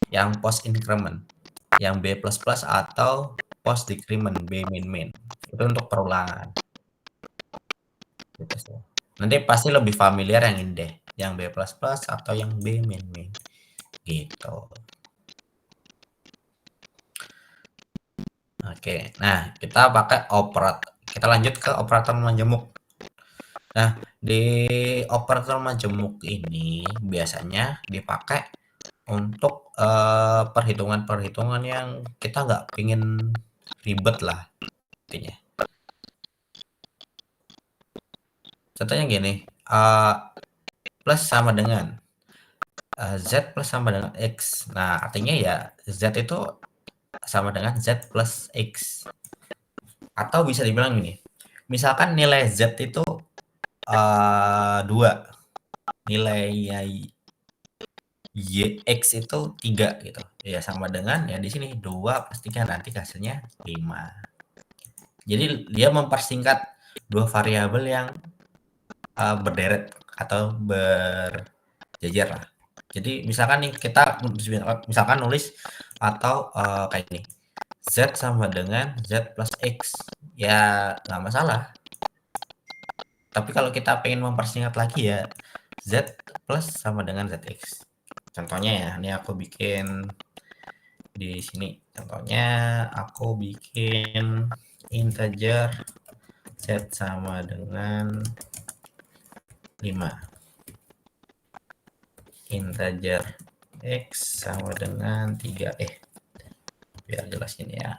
Yang post increment, yang B++ atau post decrement, B min. Itu untuk perulangan. Gitu sih. Nanti pasti lebih familiar yang ini deh, yang B++ atau yang B min. Gitu. Oke, nah kita pakai kita lanjut ke operator majemuk. Nah, di operator majemuk ini biasanya dipakai untuk perhitungan-perhitungan yang kita nggak pingin ribet lah intinya. Contohnya gini, plus sama dengan Z plus sama dengan X. Nah, artinya ya Z itu sama dengan Z plus X. Atau bisa dibilang gini, misalkan nilai Z itu 2, nilai X itu 3 gitu. Ya sama dengan ya di sini 2 plus 3 nanti hasilnya 5. Jadi dia mempersingkat dua variabel yang berderet atau berjejer lah. Jadi misalkan nih kita misalkan nulis atau kayak ini, Z sama dengan Z plus X, ya nggak masalah. Tapi kalau kita pengen mempersingkat lagi ya Z plus sama dengan ZX. Contohnya ya, ini aku bikin di sini. Contohnya aku bikin integer Z sama dengan 5. Integer X sama dengan 3. Biar jelas ini ya.